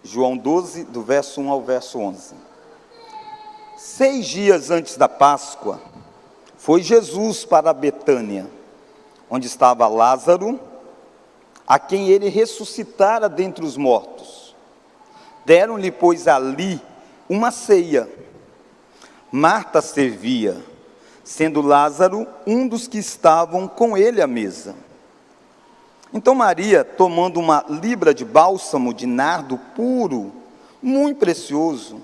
João 12, do verso 1 ao verso 11. 6 dias antes da Páscoa, foi Jesus para Betânia, onde estava Lázaro, a quem ele ressuscitara dentre os mortos. Deram-lhe, pois, ali uma ceia. Marta servia, sendo Lázaro um dos que estavam com ele à mesa. Então Maria, tomando uma libra de bálsamo de nardo puro, muito precioso,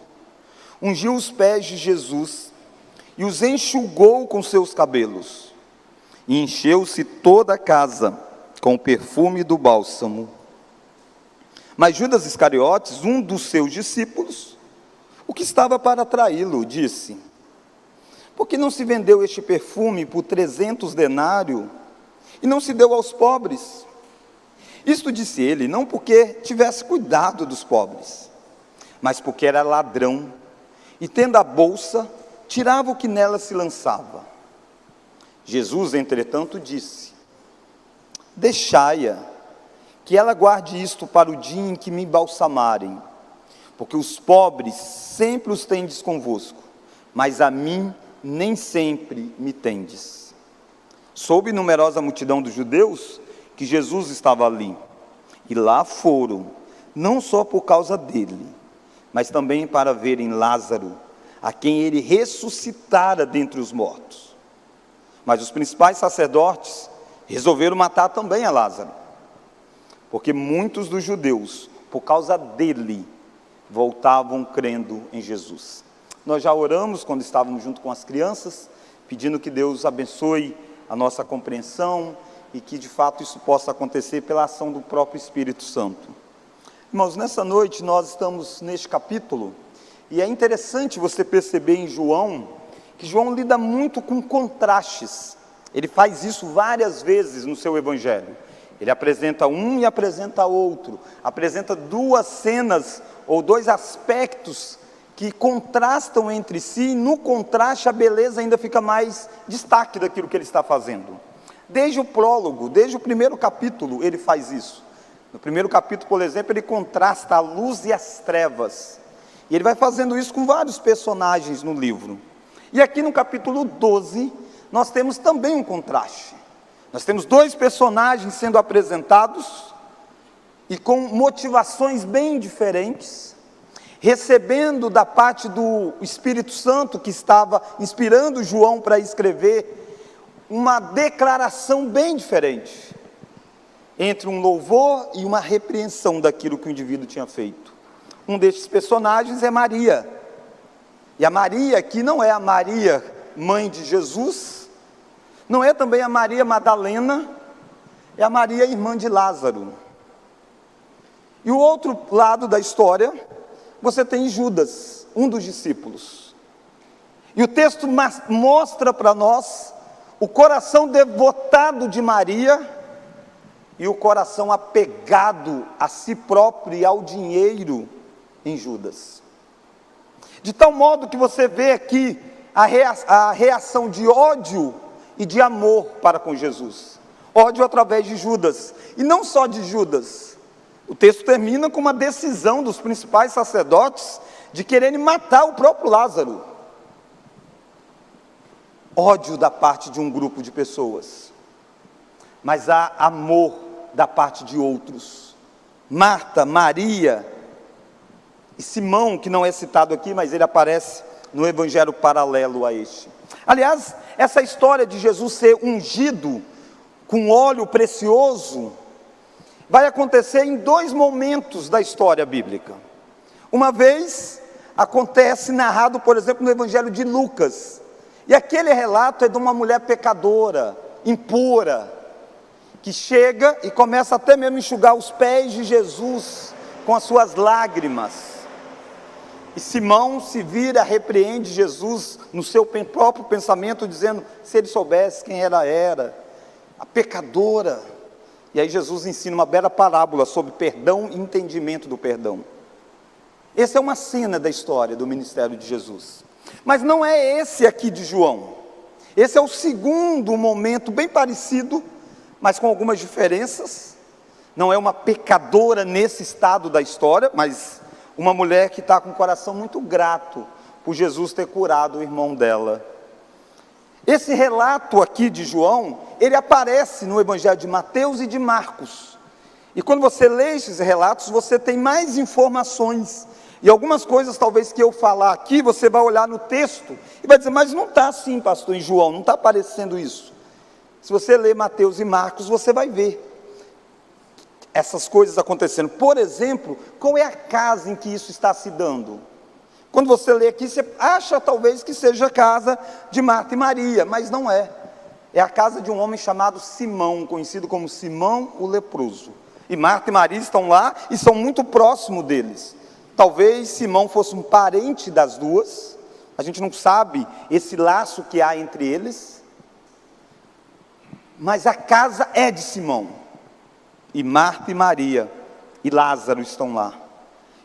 ungiu os pés de Jesus e os enxugou com seus cabelos. E encheu-se toda a casa com o perfume do bálsamo. Mas Judas Iscariotes, um dos seus discípulos, o que estava para traí-lo, disse: por que não se vendeu este perfume por 300 denários e não se deu aos pobres? Isto disse ele, não porque tivesse cuidado dos pobres, mas porque era ladrão, e tendo a bolsa, tirava o que nela se lançava. Jesus, entretanto, disse: deixai-a, que ela guarde isto para o dia em que me embalsamarem, porque os pobres sempre os tendes convosco, mas a mim nem sempre me tendes. Soube numerosa multidão dos judeus que Jesus estava ali, e lá foram, não só por causa dele, mas também para verem Lázaro, a quem ele ressuscitara dentre os mortos. Mas os principais sacerdotes resolveram matar também a Lázaro, porque muitos dos judeus, por causa dele, voltavam crendo em Jesus. Nós já oramos quando estávamos junto com as crianças, pedindo que Deus abençoe a nossa compreensão e que de fato isso possa acontecer pela ação do próprio Espírito Santo. Irmãos, nessa noite nós estamos neste capítulo, e é interessante você perceber em João, que João lida muito com contrastes. Ele faz isso várias vezes no seu evangelho. Ele apresenta um e apresenta outro, apresenta duas cenas ou dois aspectos que contrastam entre si, e no contraste a beleza ainda fica mais destaque daquilo que ele está fazendo. Desde o prólogo, desde o primeiro capítulo, ele faz isso. No primeiro capítulo, por exemplo, ele contrasta a luz e as trevas. E ele vai fazendo isso com vários personagens no livro. E aqui no capítulo 12, nós temos também um contraste. Nós temos dois personagens sendo apresentados, e com motivações bem diferentes, recebendo da parte do Espírito Santo, que estava inspirando João para escrever, uma declaração bem diferente, entre um louvor e uma repreensão daquilo que o indivíduo tinha feito. Um destes personagens é Maria, e a Maria aqui não é a Maria, mãe de Jesus, não é também a Maria Madalena, é a Maria, irmã de Lázaro. E o outro lado da história, você tem Judas, um dos discípulos, e o texto mostra para nós o coração devotado de Maria e o coração apegado a si próprio e ao dinheiro em Judas. De tal modo que você vê aqui a reação de ódio e de amor para com Jesus. Ódio através de Judas, e não só de Judas. O texto termina com uma decisão dos principais sacerdotes de quererem matar o próprio Lázaro. Ódio da parte de um grupo de pessoas, mas há amor da parte de outros. Marta, Maria e Simão, que não é citado aqui, mas ele aparece no evangelho paralelo a este. Aliás, essa história de Jesus ser ungido com óleo precioso vai acontecer em dois momentos da história bíblica. Uma vez acontece narrado, por exemplo, no evangelho de Lucas, e aquele relato é de uma mulher pecadora, impura, que chega e começa até mesmo a enxugar os pés de Jesus com as suas lágrimas. E Simão se vira, repreende Jesus no seu próprio pensamento, dizendo: se ele soubesse quem ela era, a pecadora. E aí Jesus ensina uma bela parábola sobre perdão e entendimento do perdão. Essa é uma cena da história do ministério de Jesus. Mas não é esse aqui de João. Esse é o segundo momento, bem parecido, mas com algumas diferenças. Não é uma pecadora nesse estado da história, mas uma mulher que está com o coração muito grato por Jesus ter curado o irmão dela. Esse relato aqui de João, ele aparece no Evangelho de Mateus e de Marcos. E quando você lê esses relatos, você tem mais informações. E algumas coisas talvez que eu falar aqui, você vai olhar no texto e vai dizer, mas não está assim, pastor, em João, não está aparecendo isso. Se você ler Mateus e Marcos, você vai ver essas coisas acontecendo. Por exemplo, qual é a casa em que isso está se dando? Quando você lê aqui, você acha talvez que seja a casa de Marta e Maria, mas não é. É a casa de um homem chamado Simão, conhecido como Simão o leproso. E Marta e Maria estão lá e são muito próximos deles. Talvez Simão fosse um parente das duas, a gente não sabe esse laço que há entre eles, mas a casa é de Simão. E Marta e Maria e Lázaro estão lá.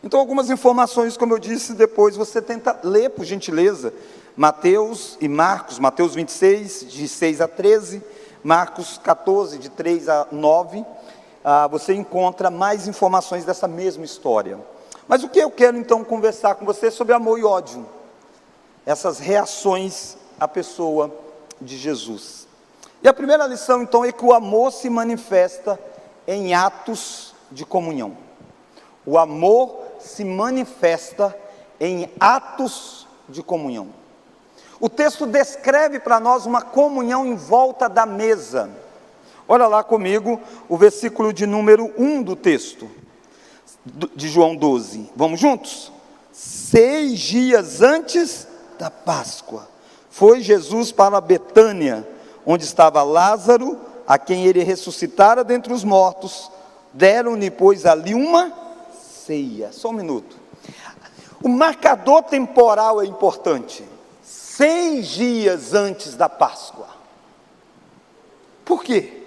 Então algumas informações, como eu disse, depois você tenta ler, por gentileza, Mateus e Marcos, Mateus 26, de 6 a 13, Marcos 14, de 3 a 9, você encontra mais informações dessa mesma história. Mas o que eu quero então conversar com você é sobre amor e ódio, essas reações à pessoa de Jesus. E a primeira lição então é que o amor se manifesta em atos de comunhão. O amor se manifesta em atos de comunhão. O texto descreve para nós uma comunhão em volta da mesa. Olha lá comigo o versículo de número 1 do texto, de João 12. Vamos juntos? 6 dias antes da Páscoa, foi Jesus para Betânia, onde estava Lázaro, a quem ele ressuscitara dentre os mortos. Deram-lhe, pois, ali uma ceia. Só um minuto. O marcador temporal é importante. 6 dias antes da Páscoa. Por quê?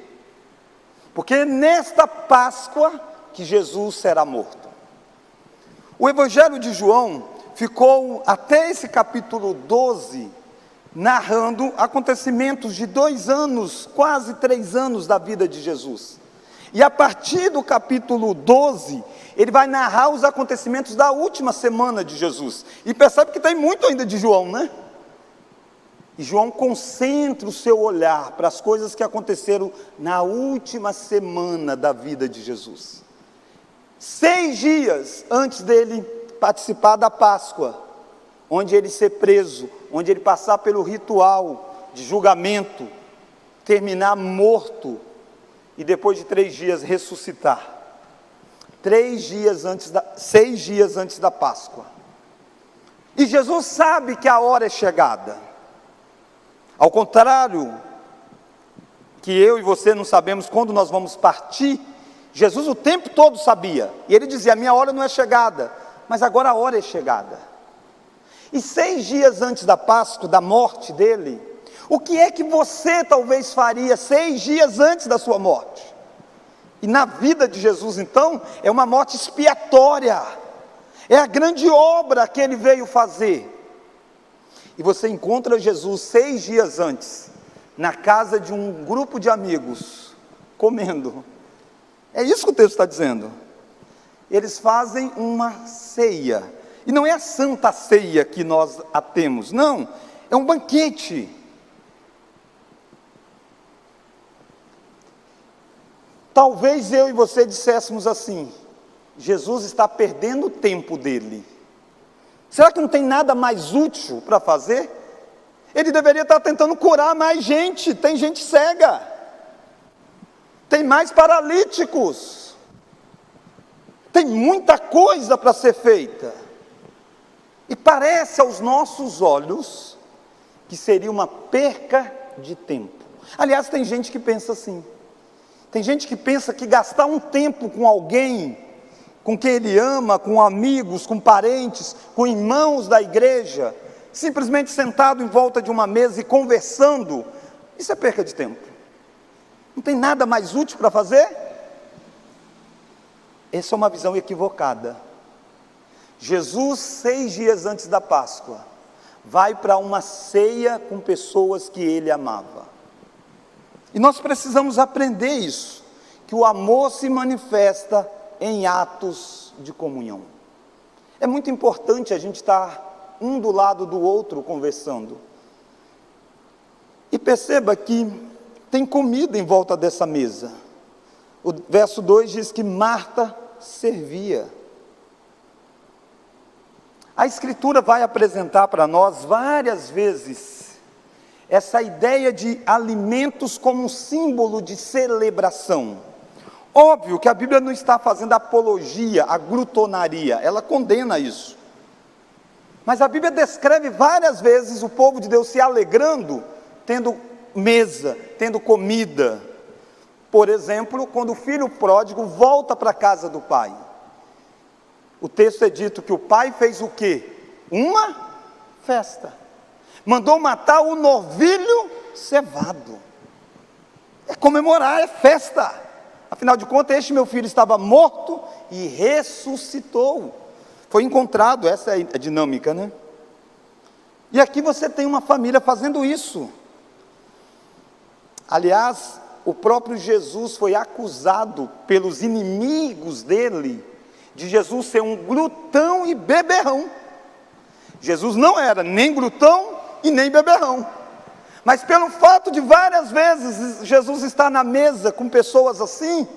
Porque é nesta Páscoa que Jesus será morto. O Evangelho de João ficou até esse capítulo 12 narrando acontecimentos de 2 anos, quase 3 anos da vida de Jesus. E a partir do capítulo 12, ele vai narrar os acontecimentos da última semana de Jesus. E percebe que tem muito ainda de João, né? E João concentra o seu olhar para as coisas que aconteceram na última semana da vida de Jesus. 6 dias antes dele participar da Páscoa, onde ele ser preso, onde ele passar pelo ritual de julgamento, terminar morto, e depois de 3 dias ressuscitar. 6 dias antes da Páscoa. E Jesus sabe que a hora é chegada. Ao contrário, que eu e você não sabemos quando nós vamos partir, Jesus o tempo todo sabia. E ele dizia, a minha hora não é chegada, mas agora a hora é chegada. E 6 dias antes da Páscoa, da morte dele, o que é que você talvez faria 6 dias antes da sua morte? E na vida de Jesus então, é uma morte expiatória, é a grande obra que ele veio fazer. E você encontra Jesus 6 dias antes, na casa de um grupo de amigos, comendo. É isso que o texto está dizendo. Eles fazem uma ceia, e não é a santa ceia que nós a temos, não, é um banquete. Talvez eu e você disséssemos assim, Jesus está perdendo o tempo dele. Será que não tem nada mais útil para fazer? Ele deveria estar tentando curar mais gente, tem gente cega, tem mais paralíticos, tem muita coisa para ser feita. E parece aos nossos olhos que seria uma perca de tempo. Aliás, tem gente que pensa assim. Tem gente que pensa que gastar um tempo com alguém, com quem ele ama, com amigos, com parentes, com irmãos da igreja, simplesmente sentado em volta de uma mesa e conversando, isso é perca de tempo. Não tem nada mais útil para fazer? Essa é uma visão equivocada. Jesus, 6 dias antes da Páscoa, vai para uma ceia com pessoas que ele amava. E nós precisamos aprender isso, que o amor se manifesta em atos de comunhão. É muito importante a gente estar um do lado do outro conversando. E perceba que tem comida em volta dessa mesa. O verso 2 diz que Marta servia. A Escritura vai apresentar para nós várias vezes essa ideia de alimentos como um símbolo de celebração. Óbvio que a Bíblia não está fazendo apologia à glutonaria, ela condena isso. Mas a Bíblia descreve várias vezes o povo de Deus se alegrando, tendo mesa, tendo comida. Por exemplo, quando o filho pródigo volta para a casa do pai. O texto é dito que o pai fez o quê? Uma festa. Mandou matar o novilho cevado. É comemorar, é festa. Afinal de contas, este meu filho estava morto e ressuscitou. Foi encontrado, essa é a dinâmica, né? E aqui você tem uma família fazendo isso. Aliás, o próprio Jesus foi acusado pelos inimigos dele, de Jesus ser um glutão e beberrão. Jesus não era nem glutão e nem beberrão. Mas pelo fato de várias vezes Jesus estar na mesa com pessoas assim,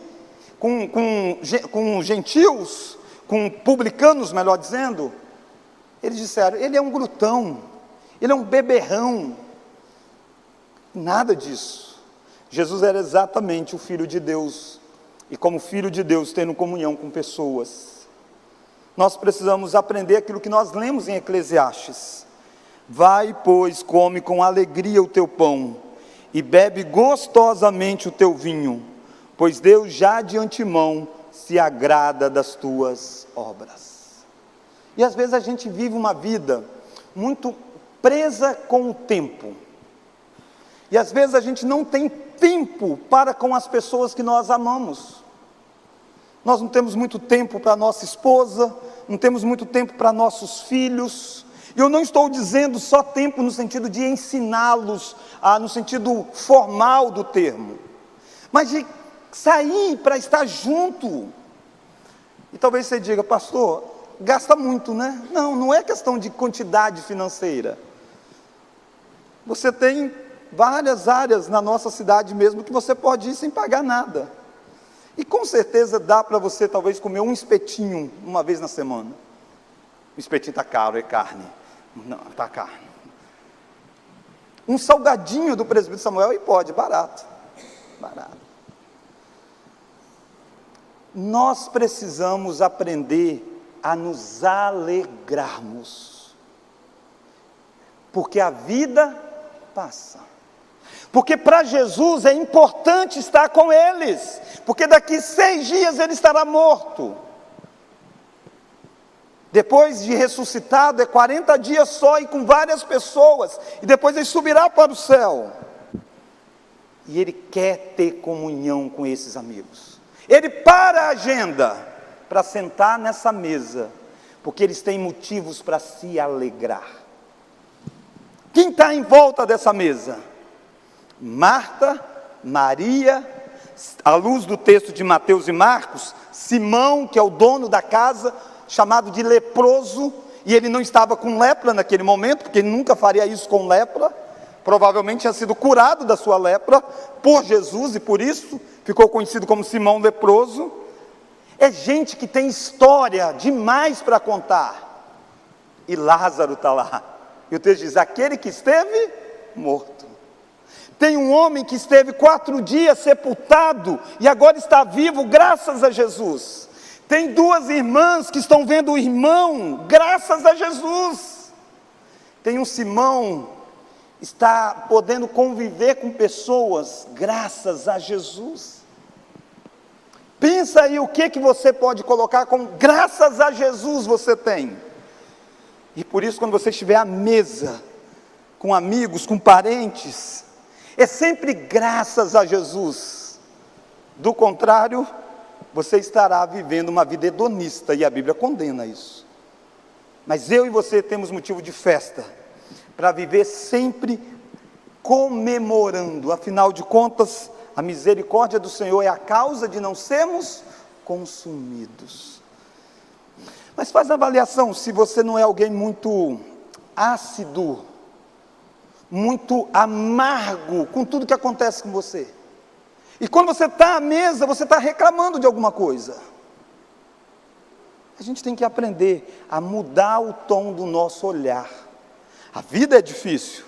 com gentios, com publicanos, melhor dizendo, eles disseram, ele é um glutão, ele é um beberrão. Nada disso. Jesus era exatamente o Filho de Deus, e como Filho de Deus, tendo comunhão com pessoas. Nós precisamos aprender aquilo que nós lemos em Eclesiastes. Vai, pois, come com alegria o teu pão, e bebe gostosamente o teu vinho, pois Deus já de antemão se agrada das tuas obras. E às vezes a gente vive uma vida muito presa com o tempo, e às vezes a gente não tem tempo para com as pessoas que nós amamos. Nós não temos muito tempo para nossa esposa, não temos muito tempo para nossos filhos. E eu não estou dizendo só tempo no sentido de ensiná-los, no sentido formal do termo, mas de sair para estar junto. E talvez você diga, pastor, gasta muito, né? Não, não é questão de quantidade financeira. Você tem várias áreas na nossa cidade mesmo que você pode ir sem pagar nada. E com certeza dá para você talvez comer um espetinho uma vez na semana. O espetinho está caro, é carne. Não, está caro. Um salgadinho do presbítero Samuel e pode, barato. Barato. Nós precisamos aprender a nos alegrarmos. Porque a vida passa. Porque para Jesus é importante estar com eles, porque daqui 6 dias ele estará morto. Depois de ressuscitado, é 40 dias só e com várias pessoas, e depois ele subirá para o céu. E ele quer ter comunhão com esses amigos. Ele para a agenda para sentar nessa mesa, porque eles têm motivos para se alegrar. Quem está em volta dessa mesa? Marta, Maria, à luz do texto de Mateus e Marcos, Simão, que é o dono da casa, chamado de leproso, e ele não estava com lepra naquele momento, porque ele nunca faria isso com lepra, provavelmente tinha sido curado da sua lepra por Jesus, e por isso ficou conhecido como Simão leproso. É gente que tem história demais para contar. E Lázaro está lá, e o texto diz, aquele que esteve morto. Tem um homem que esteve 4 dias sepultado e agora está vivo graças a Jesus. Tem 2 irmãs que estão vendo o irmão graças a Jesus. Tem um Simão que está podendo conviver com pessoas graças a Jesus. Pensa aí o que você pode colocar com graças a Jesus você tem. E por isso quando você estiver à mesa, com amigos, com parentes, é sempre graças a Jesus. Do contrário, você estará vivendo uma vida hedonista, e a Bíblia condena isso. Mas eu e você temos motivo de festa, para viver sempre comemorando. Afinal de contas, a misericórdia do Senhor é a causa de não sermos consumidos. Mas faz a avaliação se você não é alguém muito ácido, muito amargo com tudo que acontece com você. E quando você está à mesa, você está reclamando de alguma coisa. A gente tem que aprender a mudar o tom do nosso olhar. A vida é difícil,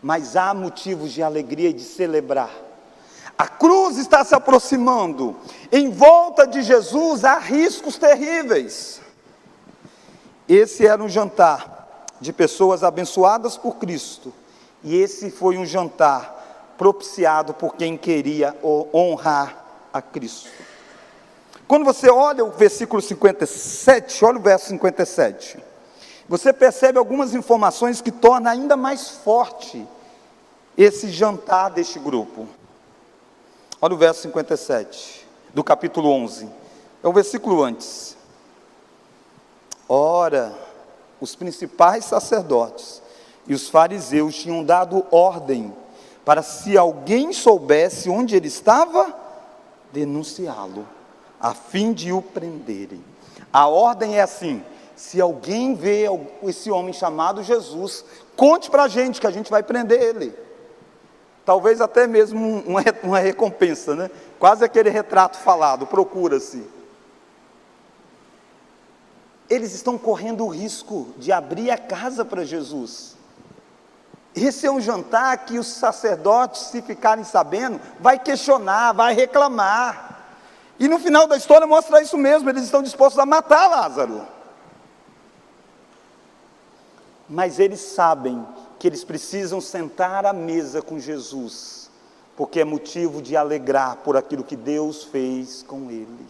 mas há motivos de alegria e de celebrar. A cruz está se aproximando. Em volta de Jesus há riscos terríveis. Esse era um jantar de pessoas abençoadas por Cristo. E esse foi um jantar propiciado por quem queria honrar a Cristo. Quando você olha o versículo 57, olha o verso 57, você percebe algumas informações que tornam ainda mais forte esse jantar deste grupo. Olha o verso 57, do capítulo 11, é o versículo antes. Ora, os principais sacerdotes e os fariseus tinham dado ordem para, se alguém soubesse onde ele estava, denunciá-lo, a fim de o prenderem. A ordem é assim: se alguém vê esse homem chamado Jesus, conte para a gente que a gente vai prender ele. Talvez até mesmo uma recompensa, né? Quase aquele retrato falado, procura-se. Eles estão correndo o risco de abrir a casa para Jesus. Esse é um jantar que os sacerdotes, se ficarem sabendo, vai questionar, vai reclamar. E no final da história mostra isso mesmo, eles estão dispostos a matar Lázaro. Mas eles sabem que eles precisam sentar à mesa com Jesus, porque é motivo de alegrar por aquilo que Deus fez com ele.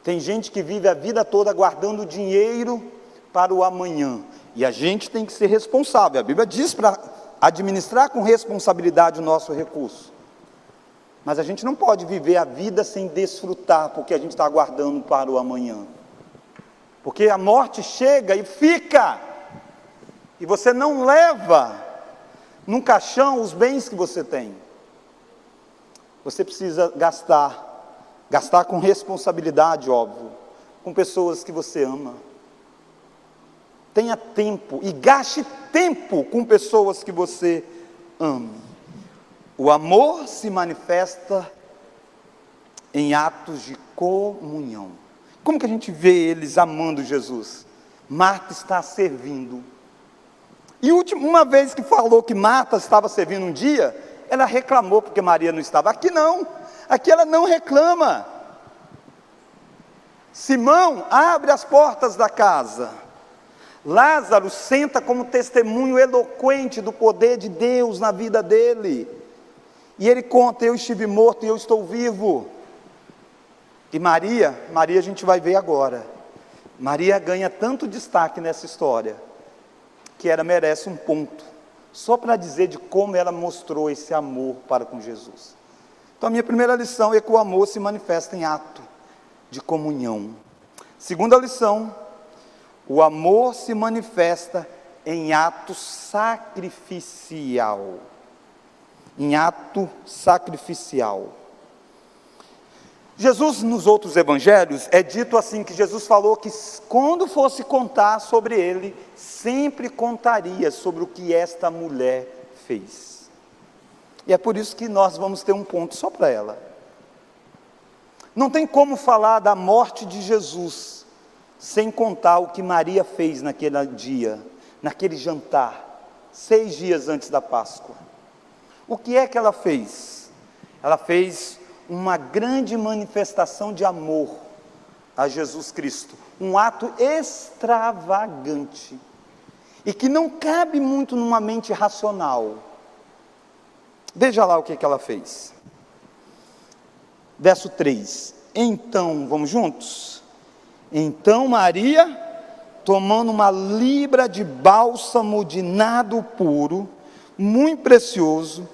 Tem gente que vive a vida toda guardando dinheiro para o amanhã, e a gente tem que ser responsável. A Bíblia diz para administrar com responsabilidade o nosso recurso, mas a gente não pode viver a vida sem desfrutar, porque a gente está guardando para o amanhã, porque a morte chega e fica, e você não leva num caixão os bens que você tem. Você precisa gastar com responsabilidade, óbvio, com pessoas que você ama. Tenha tempo e gaste tempo com pessoas que você ama. O amor se manifesta em atos de comunhão. Como que a gente vê eles amando Jesus? Marta está servindo. E uma vez que falou que Marta estava servindo um dia, ela reclamou porque Maria não estava. Aqui não, aqui ela não reclama. Simão abre as portas da casa. Lázaro senta como testemunho eloquente do poder de Deus na vida dele. E ele conta: eu estive morto e eu estou vivo. E Maria a gente vai ver agora. Maria ganha tanto destaque nessa história, que ela merece um ponto, só para dizer de como ela mostrou esse amor para com Jesus. Então a minha primeira lição é que o amor se manifesta em ato de comunhão. Segunda lição: o amor se manifesta em ato sacrificial. Em ato sacrificial. Jesus, nos outros evangelhos, é dito assim, que Jesus falou que quando fosse contar sobre ele, sempre contaria sobre o que esta mulher fez. E é por isso que nós vamos ter um ponto só para ela. Não tem como falar da morte de Jesus sem contar o que Maria fez naquele dia, naquele jantar, 6 dias antes da Páscoa. O que é que ela fez? Ela fez uma grande manifestação de amor a Jesus Cristo, um ato extravagante, e que não cabe muito numa mente racional. Veja lá o que ela fez. Verso 3, então, vamos juntos? Então Maria, tomando uma libra de bálsamo de nardo puro, muito precioso,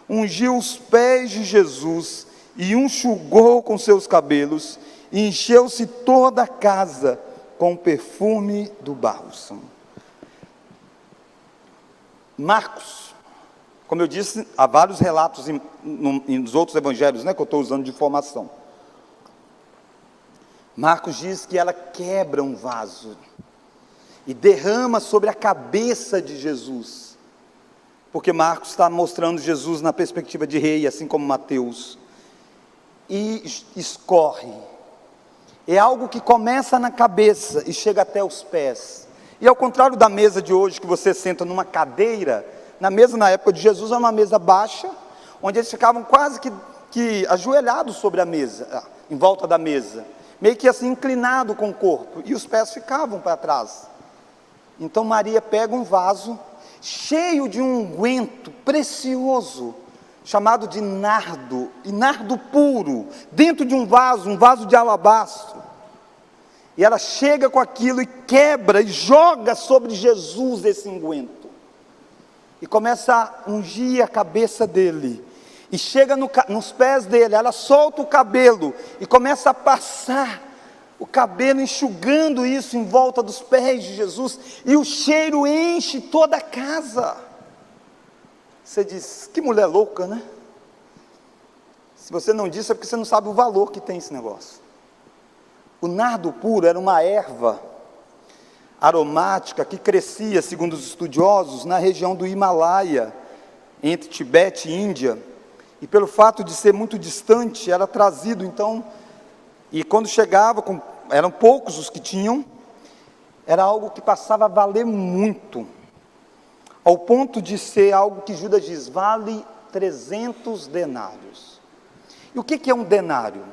ungiu os pés de Jesus e enxugou com seus cabelos, e encheu-se toda a casa com o perfume do bálsamo. Marcos, como eu disse, há vários relatos nos outros evangelhos, que eu estou usando de informação. Marcos diz que ela quebra um vaso e derrama sobre a cabeça de Jesus, porque Marcos está mostrando Jesus na perspectiva de rei, assim como Mateus, e escorre. É algo que começa na cabeça e chega até os pés. E ao contrário da mesa de hoje, que você senta numa cadeira, na mesa na época de Jesus era uma mesa baixa, onde eles ficavam quase que ajoelhados sobre a mesa, em volta da mesa, meio que assim inclinado com o corpo, e os pés ficavam para trás. Então Maria pega um vaso cheio de um unguento precioso, chamado de nardo, e nardo puro, dentro de um vaso de alabastro. E ela chega com aquilo e quebra e joga sobre Jesus esse unguento. E começa a ungir a cabeça dele. E chega nos pés dele, ela solta o cabelo e começa a passar o cabelo, enxugando isso em volta dos pés de Jesus. E o cheiro enche toda a casa. Você diz, que mulher louca, né? Se você não disse é porque você não sabe o valor que tem esse negócio. O nardo puro era uma erva aromática que crescia, segundo os estudiosos, na região do Himalaia, entre Tibete e Índia. E pelo fato de ser muito distante, era trazido então, e quando chegava, eram poucos os que tinham, era algo que passava a valer muito, ao ponto de ser algo que Judas diz, vale 300 denários. E o que é um denário?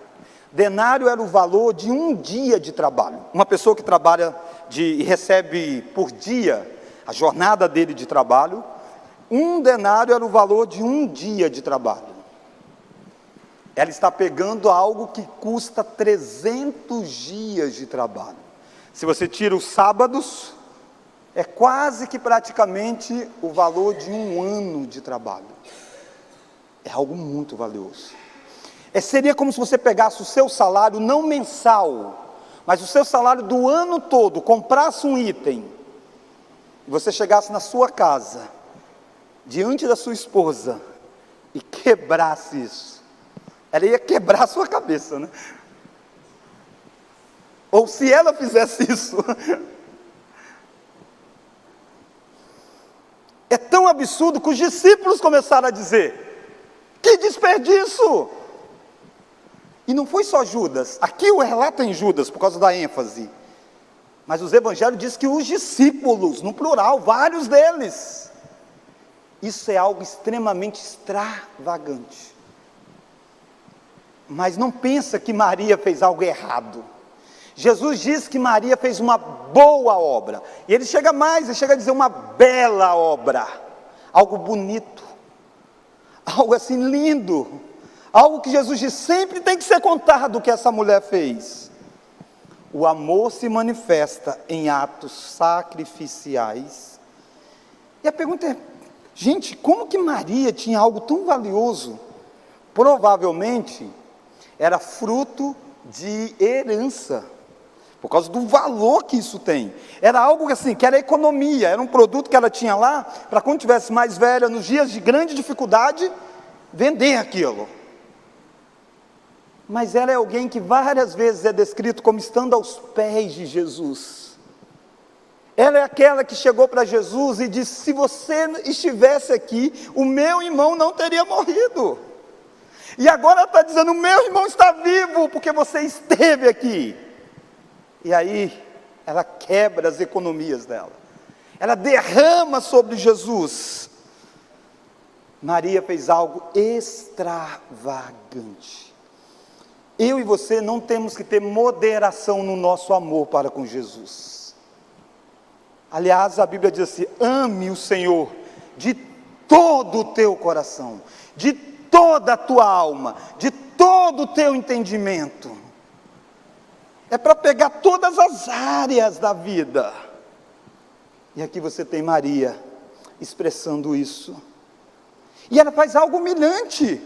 Denário era o valor de um dia de trabalho. Uma pessoa que trabalha e recebe por dia a jornada dele de trabalho, um denário era o valor de um dia de trabalho. Ela está pegando algo que custa 300 dias de trabalho. Se você tira os sábados, é quase que praticamente o valor de um ano de trabalho. É algo muito valioso. Seria como se você pegasse o seu salário, não mensal, mas o seu salário do ano todo, comprasse um item, e você chegasse na sua casa, diante da sua esposa, e quebrasse isso. Ela ia quebrar a sua cabeça, né? Ou se ela fizesse isso. É tão absurdo que os discípulos começaram a dizer, que desperdício! E não foi só Judas, aqui o relato é em Judas, por causa da ênfase, mas os evangelhos dizem que os discípulos, no plural, vários deles, isso é algo extremamente extravagante. Mas não pensa que Maria fez algo errado. Jesus diz que Maria fez uma boa obra, e ele chega mais, ele chega a dizer uma bela obra, algo bonito, algo assim lindo, algo que Jesus diz, sempre tem que ser contado o que essa mulher fez. O amor se manifesta em atos sacrificiais. E a pergunta é, gente, como que Maria tinha algo tão valioso? Provavelmente, era fruto de herança, por causa do valor que isso tem. Era algo assim, que era economia, era um produto que ela tinha lá, para quando tivesse mais velha, nos dias de grande dificuldade, vender aquilo. Mas ela é alguém que várias vezes é descrito como estando aos pés de Jesus. Ela é aquela que chegou para Jesus e disse, se você estivesse aqui, o meu irmão não teria morrido. E agora ela está dizendo, o meu irmão está vivo, porque você esteve aqui. E aí, ela quebra as economias dela. Ela derrama sobre Jesus. Maria fez algo extravagante. Eu e você não temos que ter moderação no nosso amor para com Jesus. Aliás, a Bíblia diz assim, ame o Senhor de todo o teu coração, de toda a tua alma, de todo o teu entendimento. É para pegar todas as áreas da vida. E aqui você tem Maria expressando isso. E ela faz algo humilhante,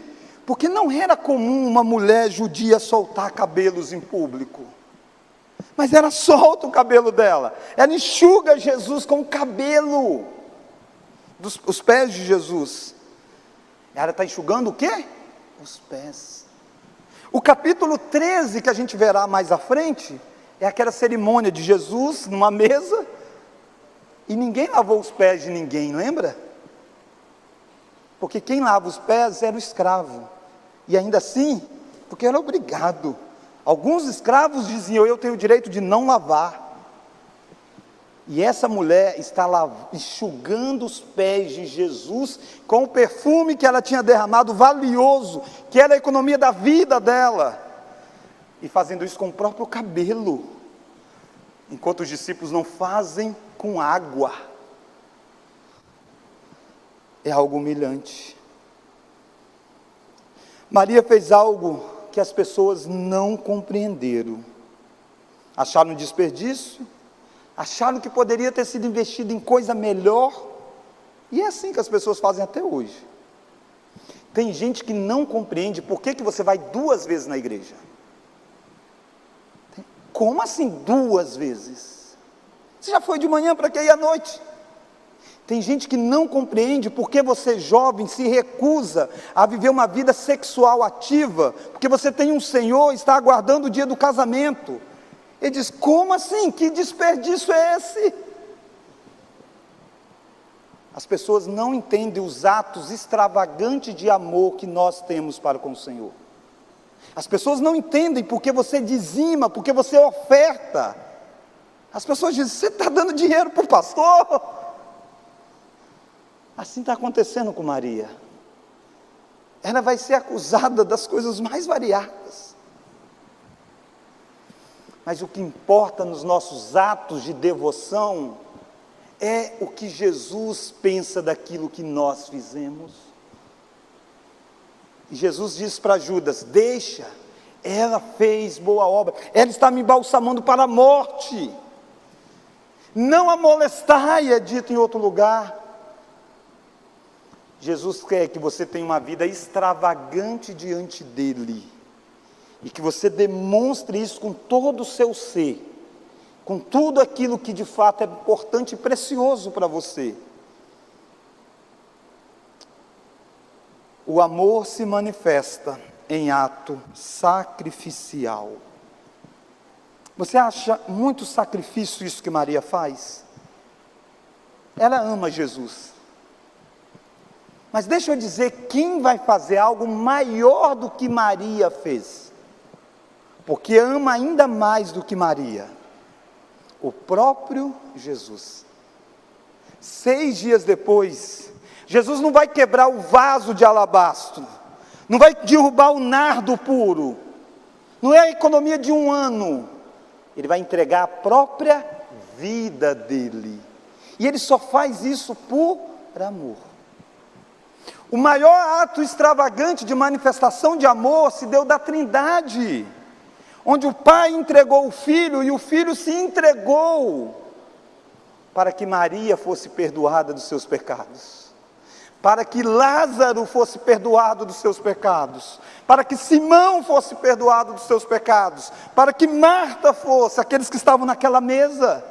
porque não era comum uma mulher judia soltar cabelos em público. Mas ela solta o cabelo dela, ela enxuga Jesus com o cabelo os pés de Jesus. Ela está enxugando o quê? Os pés. O capítulo 13, que a gente verá mais à frente, é aquela cerimônia de Jesus numa mesa, e ninguém lavou os pés de ninguém, lembra? Porque quem lava os pés era o escravo, e ainda assim, porque era obrigado. Alguns escravos diziam: eu tenho o direito de não lavar. E essa mulher está lá enxugando os pés de Jesus com o perfume que ela tinha derramado, valioso, que era a economia da vida dela, e fazendo isso com o próprio cabelo, enquanto os discípulos não fazem com água. É algo humilhante. Maria fez algo que as pessoas não compreenderam, acharam desperdício, acharam que poderia ter sido investido em coisa melhor, e é assim que as pessoas fazem até hoje. Tem gente que não compreende por que você vai 2 vezes na igreja. Como assim 2 vezes? Você já foi de manhã, para que ir à noite? Tem gente que não compreende por que você, jovem, se recusa a viver uma vida sexual ativa, porque você tem um Senhor e está aguardando o dia do casamento. Ele diz: como assim? Que desperdício é esse? As pessoas não entendem os atos extravagantes de amor que nós temos para com o Senhor. As pessoas não entendem porque você dizima, porque você oferta. As pessoas dizem: você está dando dinheiro para o pastor? Assim está acontecendo com Maria. Ela vai ser acusada das coisas mais variadas. Mas o que importa nos nossos atos de devoção é o que Jesus pensa daquilo que nós fizemos. E Jesus disse para Judas: deixa, ela fez boa obra, ela está me embalsamando para a morte. Não a molestai, é dito em outro lugar. Jesus quer que você tenha uma vida extravagante diante dEle, e que você demonstre isso com todo o seu ser, com tudo aquilo que de fato é importante e precioso para você. O amor se manifesta em ato sacrificial. Você acha muito sacrifício isso que Maria faz? Ela ama Jesus. Mas deixa eu dizer, quem vai fazer algo maior do que Maria fez? Porque ama ainda mais do que Maria. O próprio Jesus. 6 dias depois, Jesus não vai quebrar o vaso de alabastro, não vai derrubar o nardo puro, não é a economia de 1 ano, Ele vai entregar a própria vida dEle, e Ele só faz isso por amor. O maior ato extravagante de manifestação de amor se deu da Trindade, onde o Pai entregou o Filho, e o Filho se entregou, para que Maria fosse perdoada dos seus pecados, para que Lázaro fosse perdoado dos seus pecados, para que Simão fosse perdoado dos seus pecados, para que Marta fosse, aqueles que estavam naquela mesa,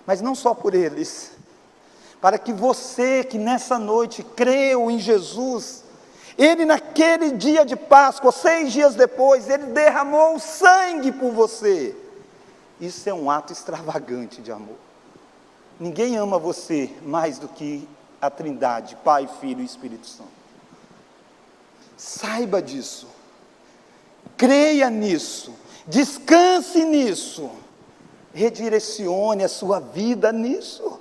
mas não só por eles, para que você que nessa noite creu em Jesus, Ele naquele dia de Páscoa, 6 dias depois, Ele derramou o sangue por você. Isso é um ato extravagante de amor. Ninguém ama você mais do que a Trindade, Pai, Filho e Espírito Santo. Saiba disso, creia nisso, descanse nisso, redirecione a sua vida nisso.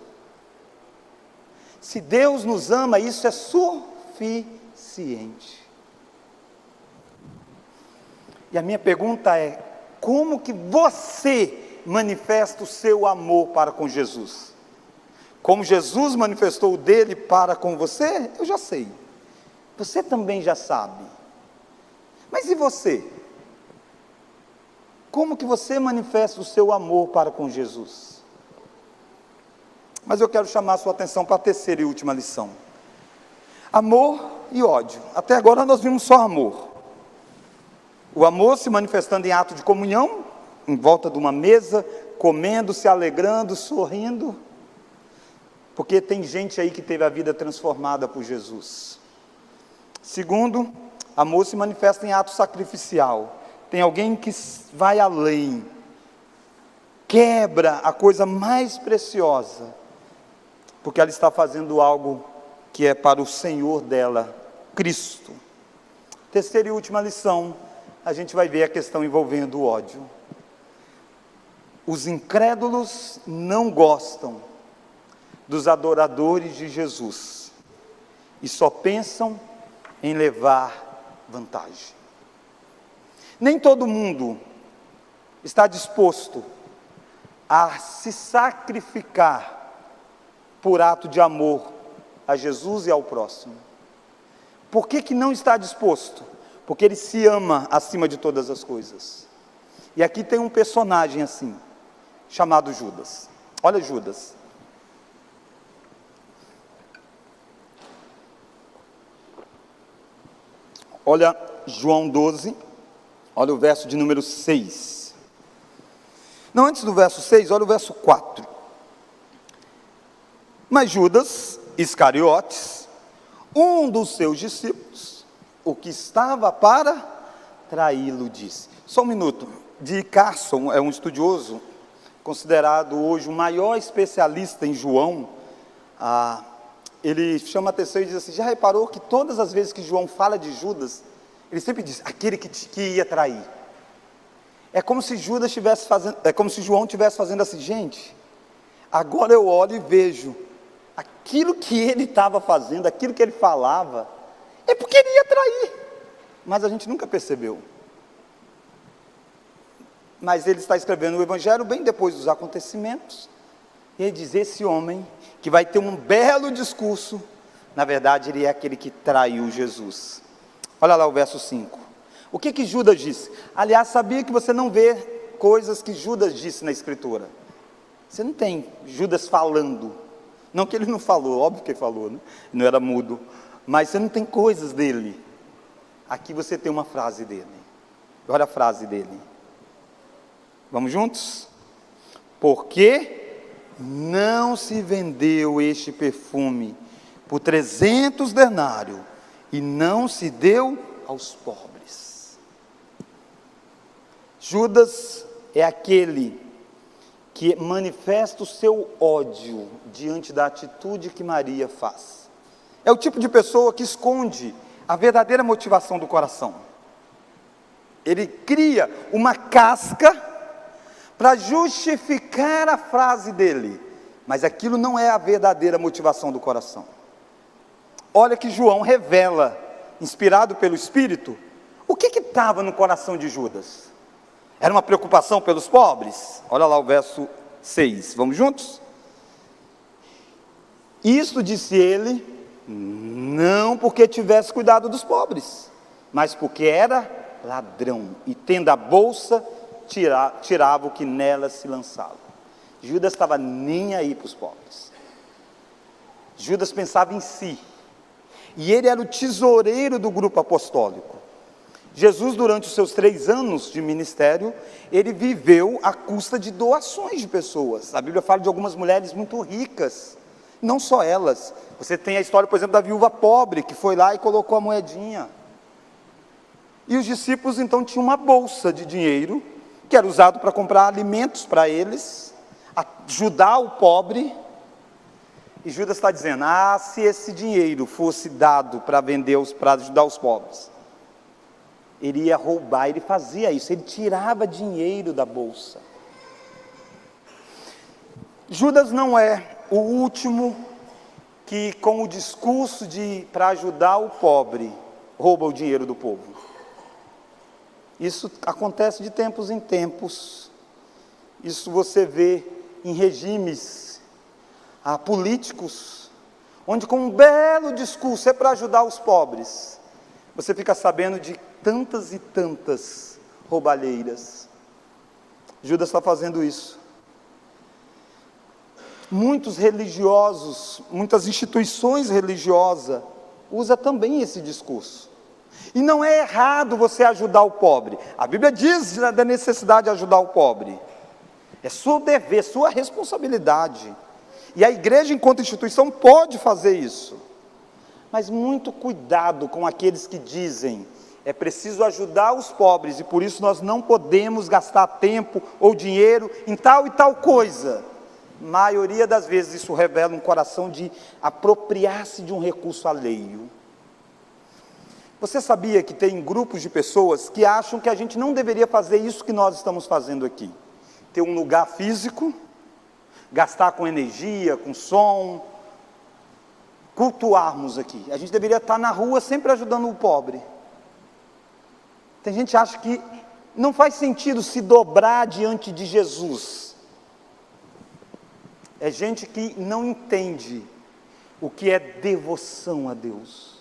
Se Deus nos ama, isso é suficiente. E a minha pergunta é: como que você manifesta o seu amor para com Jesus? Como Jesus manifestou o dele para com você, eu já sei. Você também já sabe. Mas e você? Como que você manifesta o seu amor para com Jesus? Mas eu quero chamar a sua atenção para a terceira e última lição. Amor e ódio. Até agora nós vimos só amor. O amor se manifestando em ato de comunhão, em volta de uma mesa, comendo, se alegrando, sorrindo. Porque tem gente aí que teve a vida transformada por Jesus. Segundo, Amor se manifesta em ato sacrificial. Tem alguém que vai além, quebra a coisa mais preciosa, porque ela está fazendo algo que é para o Senhor dela, Cristo. Terceira e última lição, a gente vai ver a questão envolvendo o ódio. Os incrédulos não gostam dos adoradores de Jesus e só pensam em levar vantagem. Nem todo mundo está disposto a se sacrificar por ato de amor a Jesus e ao próximo. Por que não está disposto? Porque ele se ama acima de todas as coisas. E aqui tem um personagem assim, chamado Judas. Olha Judas. Olha João 12, olha o verso de número 6. Não, antes do verso 6, olha o verso 4. Mas Judas Iscariotes, um dos seus discípulos, o que estava para traí-lo, disse. Só um minuto. D. Carson é um estudioso, considerado hoje o maior especialista em João. Ele chama a atenção e diz assim: já reparou que todas as vezes que João fala de Judas, ele sempre diz, aquele que ia trair. É como se Judas estivesse fazendo, é como se João estivesse fazendo assim, gente, agora eu olho e vejo, aquilo que ele estava fazendo, aquilo que ele falava, é porque ele ia trair, mas a gente nunca percebeu. Mas ele está escrevendo o Evangelho bem depois dos acontecimentos, e ele diz, esse homem, que vai ter um belo discurso, na verdade ele é aquele que traiu Jesus. Olha lá o verso 5, o que Judas disse? Aliás, sabia que você não vê coisas que Judas disse na Escritura? Você não tem Judas falando, não que ele não falou, óbvio que ele falou, né? Não era mudo, mas você não tem coisas dele. Aqui você tem uma frase dele, olha a frase dele, vamos juntos? Porque não se vendeu este perfume por 300 denários e não se deu aos pobres. Judas é aquele que manifesta o seu ódio diante da atitude que Maria faz. É o tipo de pessoa que esconde a verdadeira motivação do coração. Ele cria uma casca para justificar a frase dele, mas aquilo não é a verdadeira motivação do coração. Olha que João revela, inspirado pelo Espírito, o que estava no coração de Judas? Era uma preocupação pelos pobres? Olha lá o verso 6, vamos juntos? Isto disse ele, não porque tivesse cuidado dos pobres, mas porque era ladrão, e tendo a bolsa, tirava o que nela se lançava. Judas estava nem aí para os pobres. Judas pensava em si, e ele era o tesoureiro do grupo apostólico. Jesus, durante os seus 3 anos de ministério, ele viveu à custa de doações de pessoas. A Bíblia fala de algumas mulheres muito ricas, não só elas. Você tem a história, por exemplo, da viúva pobre, que foi lá e colocou a moedinha. E os discípulos então tinham uma bolsa de dinheiro, que era usado para comprar alimentos para eles, ajudar o pobre. E Judas está dizendo, se esse dinheiro fosse dado para vender, para ajudar os pobres, ele ia roubar. Ele fazia isso, ele tirava dinheiro da bolsa. Judas não é o último que, com o discurso para ajudar o pobre, rouba o dinheiro do povo. Isso acontece de tempos em tempos. Isso você vê em regimes políticos, onde com um belo discurso é para ajudar os pobres, você fica sabendo de tantas e tantas roubalheiras. Judas está fazendo isso. Muitos religiosos, muitas instituições religiosas usam também esse discurso. E não é errado você ajudar o pobre. A Bíblia diz da necessidade de ajudar o pobre. É seu dever, sua responsabilidade. E a igreja, enquanto instituição, pode fazer isso. Mas muito cuidado com aqueles que dizem: é preciso ajudar os pobres e por isso nós não podemos gastar tempo ou dinheiro em tal e tal coisa. Maioria das vezes isso revela um coração de apropriar-se de um recurso alheio. Você sabia que tem grupos de pessoas que acham que a gente não deveria fazer isso que nós estamos fazendo aqui? Ter um lugar físico, gastar com energia, com som, cultuarmos aqui. A gente deveria estar na rua sempre ajudando o pobre. Tem gente que acha que não faz sentido se dobrar diante de Jesus. É gente que não entende o que é devoção a Deus.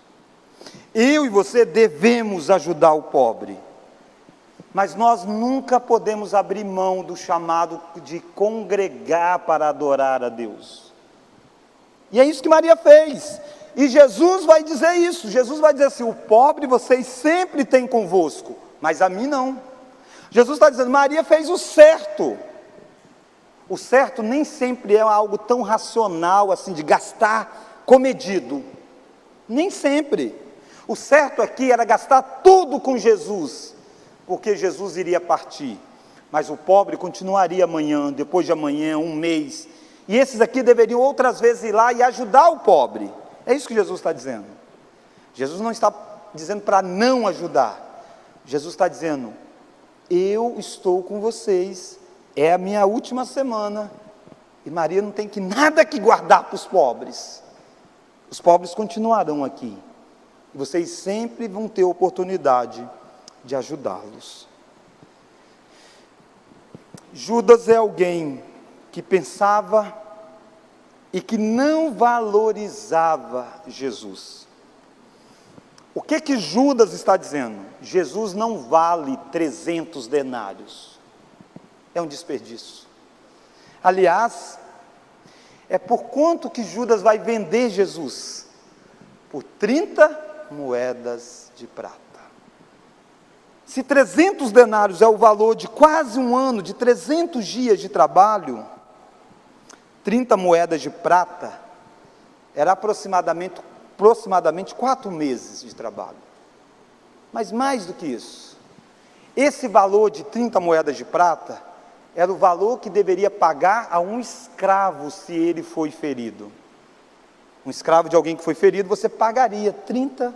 Eu e você devemos ajudar o pobre, mas nós nunca podemos abrir mão do chamado de congregar para adorar a Deus. E é isso que Maria fez. E Jesus vai dizer isso. Jesus vai dizer assim: o pobre vocês sempre têm convosco, mas a mim não. Jesus está dizendo: Maria fez o certo. O certo nem sempre é algo tão racional assim, de gastar comedido. Nem sempre. O certo aqui era gastar tudo com Jesus, porque Jesus iria partir. Mas o pobre continuaria amanhã, depois de amanhã, um mês. E esses aqui deveriam outras vezes ir lá e ajudar o pobre. É isso que Jesus está dizendo. Jesus não está dizendo para não ajudar. Jesus está dizendo: eu estou com vocês, é a minha última semana, e Maria não tem nada que guardar para os pobres. Os pobres continuarão aqui, e vocês sempre vão ter oportunidade de ajudá-los. Judas é alguém que pensava e que não valorizava Jesus. O que Judas está dizendo? Jesus não vale 300 denários. É um desperdício. Aliás, é por quanto que Judas vai vender Jesus? Por 30 moedas de prata. Se 300 denários é o valor de quase um ano, de 300 dias de trabalho, 30 moedas de prata era aproximadamente 4 meses de trabalho. Mas mais do que isso, esse valor de 30 moedas de prata era o valor que deveria pagar a um escravo se ele foi ferido. Um escravo de alguém que foi ferido, você pagaria 30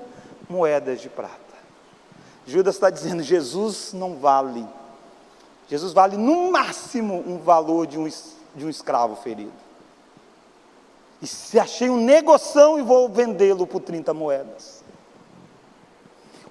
moedas de prata. Judas está dizendo: Jesus não vale. Jesus vale no máximo um valor de um escravo ferido. E se achei um negoção e vou vendê-lo por 30 moedas.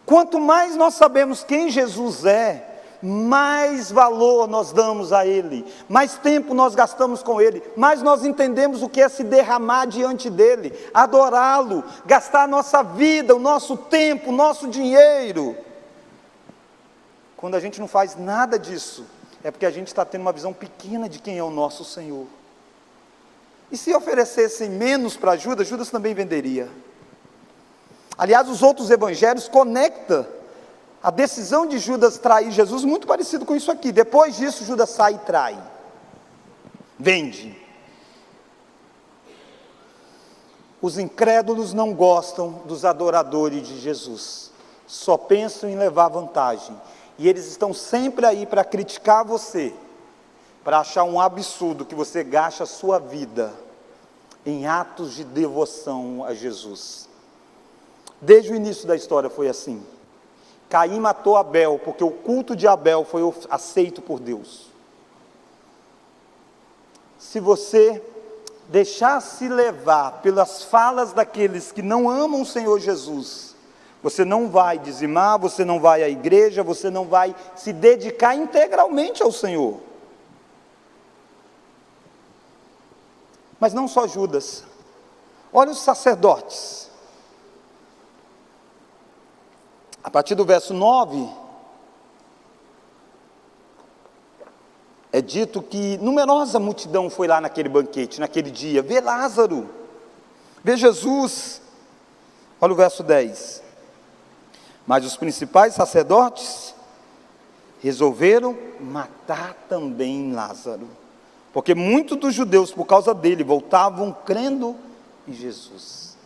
Quanto mais nós sabemos quem Jesus é, mais valor nós damos a Ele, mais tempo nós gastamos com Ele, mais nós entendemos o que é se derramar diante dEle, adorá-lo, gastar a nossa vida, o nosso tempo, o nosso dinheiro. Quando a gente não faz nada disso, é porque a gente está tendo uma visão pequena de quem é o nosso Senhor. E se oferecessem menos para Judas, Judas também venderia. Aliás, os outros evangelhos conectam a decisão de Judas trair Jesus muito parecido com isso aqui. Depois disso, Judas sai e trai. Vende. Os incrédulos não gostam dos adoradores de Jesus. Só pensam em levar vantagem. E eles estão sempre aí para criticar você, para achar um absurdo que você gaste a sua vida em atos de devoção a Jesus. Desde o início da história foi assim. Caim matou Abel, porque o culto de Abel foi aceito por Deus. Se você deixar-se levar pelas falas daqueles que não amam o Senhor Jesus, você não vai dizimar, você não vai à igreja, você não vai se dedicar integralmente ao Senhor. Mas não só Judas. Olha os sacerdotes. A partir do verso 9, é dito que numerosa multidão foi lá naquele banquete, naquele dia, ver Lázaro, ver Jesus. Olha o verso 10. Mas os principais sacerdotes resolveram matar também Lázaro, porque muitos dos judeus, por causa dele, voltavam crendo em Jesus.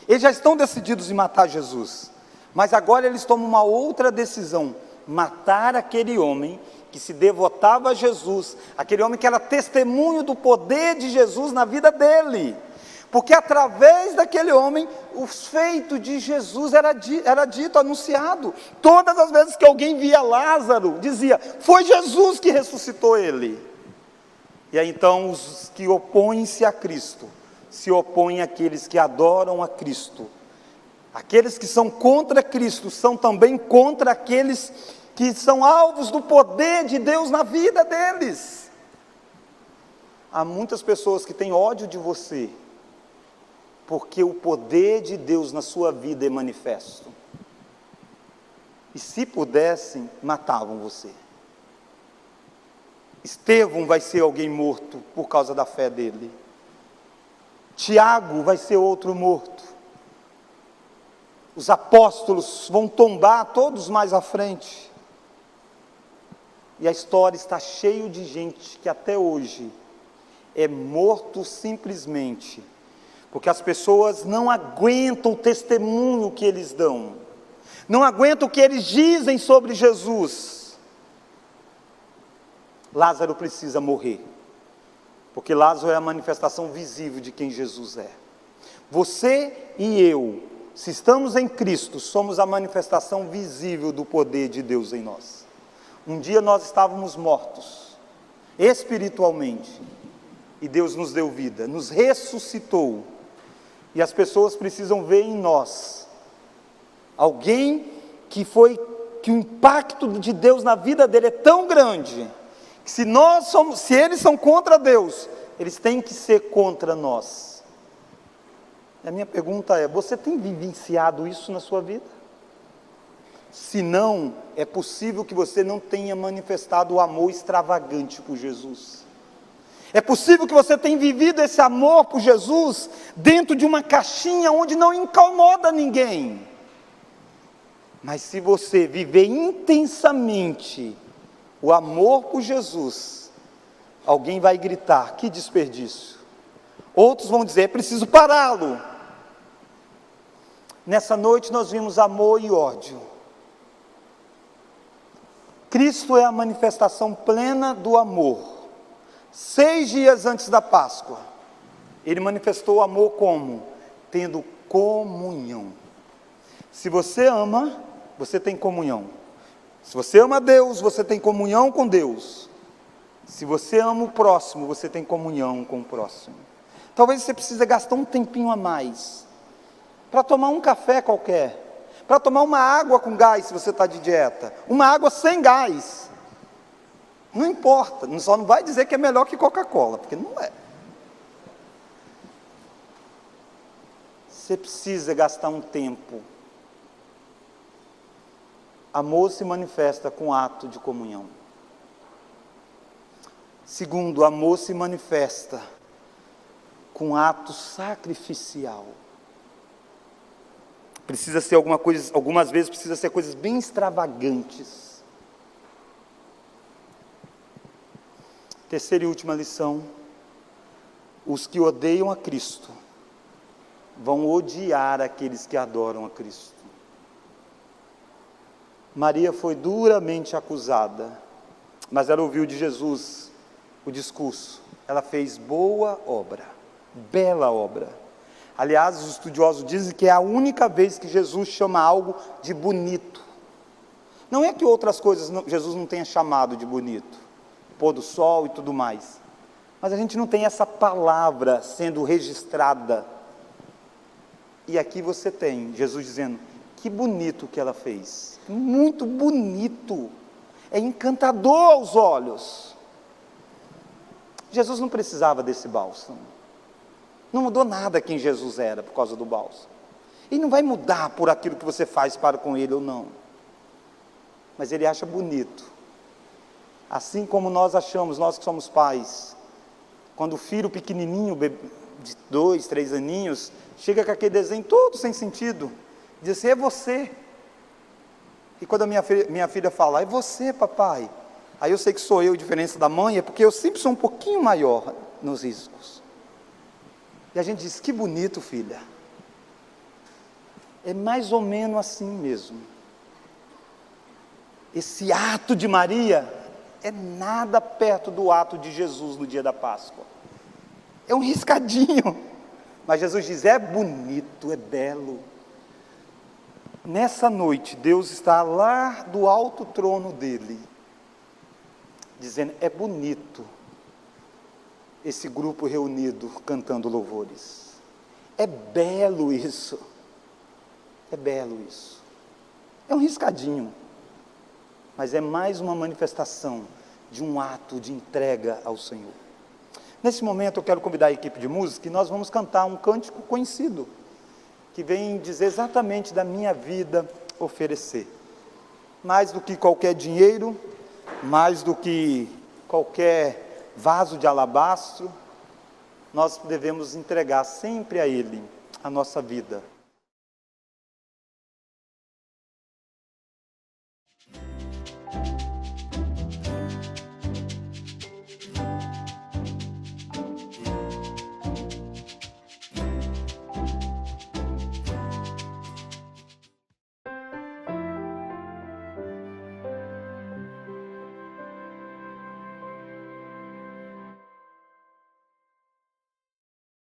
Eles já estão decididos em matar Jesus, mas agora eles tomam uma outra decisão: matar aquele homem que se devotava a Jesus, aquele homem que era testemunho do poder de Jesus na vida dele, porque através daquele homem, os feitos de Jesus era dito, anunciado. Todas as vezes que alguém via Lázaro, dizia: foi Jesus que ressuscitou ele. E aí então os que opõem-se a Cristo, se opõem àqueles que adoram a Cristo. Aqueles que são contra Cristo, são também contra aqueles que são alvos do poder de Deus na vida deles. Há muitas pessoas que têm ódio de você, porque o poder de Deus na sua vida é manifesto. E se pudessem, matavam você. Estevão vai ser alguém morto por causa da fé dele. Tiago vai ser outro morto. Os apóstolos vão tombar todos mais à frente. E a história está cheia de gente que até hoje é morto simplesmente porque as pessoas não aguentam o testemunho que eles dão, não aguentam o que eles dizem sobre Jesus. Lázaro precisa morrer, porque Lázaro é a manifestação visível de quem Jesus é. Você e eu, se estamos em Cristo, somos a manifestação visível do poder de Deus em nós. Um dia nós estávamos mortos, espiritualmente, e Deus nos deu vida, nos ressuscitou, e as pessoas precisam ver em nós alguém que o impacto de Deus na vida dele é tão grande, que se eles são contra Deus, eles têm que ser contra nós. E a minha pergunta é: você tem vivenciado isso na sua vida? Se não, é possível que você não tenha manifestado o amor extravagante por Jesus. É possível que você tenha vivido esse amor por Jesus dentro de uma caixinha onde não incomoda ninguém. Mas se você viver intensamente o amor por Jesus, alguém vai gritar: que desperdício. Outros vão dizer: é preciso pará-lo. Nessa noite nós vimos amor e ódio. Cristo é a manifestação plena do amor. 6 dias antes da Páscoa, Ele manifestou o amor como? Tendo comunhão. Se você ama, você tem comunhão. Se você ama Deus, você tem comunhão com Deus. Se você ama o próximo, você tem comunhão com o próximo. Talvez você precise gastar um tempinho a mais, para tomar um café qualquer, para tomar uma água com gás se você está de dieta, uma água sem gás. Não importa, só não vai dizer que é melhor que Coca-Cola, porque não é. Você precisa gastar um tempo. Amor se manifesta com ato de comunhão. Segundo, amor se manifesta com ato sacrificial. Precisa ser algumas vezes precisa ser coisas bem extravagantes. Terceira e última lição: os que odeiam a Cristo vão odiar aqueles que adoram a Cristo. Maria foi duramente acusada, mas ela ouviu de Jesus o discurso. Ela fez boa obra, bela obra. Aliás, os estudiosos dizem que é a única vez que Jesus chama algo de bonito. Não é que outras coisas Jesus não tenha chamado de bonito, pôr do sol e tudo mais, mas a gente não tem essa palavra sendo registrada. E aqui você tem Jesus dizendo: que bonito que ela fez, muito bonito, é encantador aos olhos. Jesus não precisava desse bálsamo, não mudou nada quem Jesus era por causa do bálsamo. Ele não vai mudar por aquilo que você faz para com ele ou não, mas ele acha bonito. Assim como nós achamos, nós que somos pais, quando o filho pequenininho, de 2, 3 aninhos, chega com aquele desenho todo sem sentido, diz assim: é você. E quando a minha filha fala: é você, papai, aí eu sei que sou eu, diferença da mãe, é porque eu sempre sou um pouquinho maior nos riscos. E a gente diz: que bonito, filha. É mais ou menos assim mesmo. Esse ato de Maria é nada perto do ato de Jesus no dia da Páscoa. É um riscadinho. Mas Jesus diz, é bonito, é belo. Nessa noite, Deus está lá do alto trono dele, dizendo, é bonito esse grupo reunido cantando louvores. É belo isso. É belo isso. É um riscadinho, mas é mais uma manifestação de um ato de entrega ao Senhor. Nesse momento eu quero convidar a equipe de música e nós vamos cantar um cântico conhecido, que vem dizer exatamente da minha vida oferecer. Mais do que qualquer dinheiro, mais do que qualquer vaso de alabastro, nós devemos entregar sempre a Ele a nossa vida.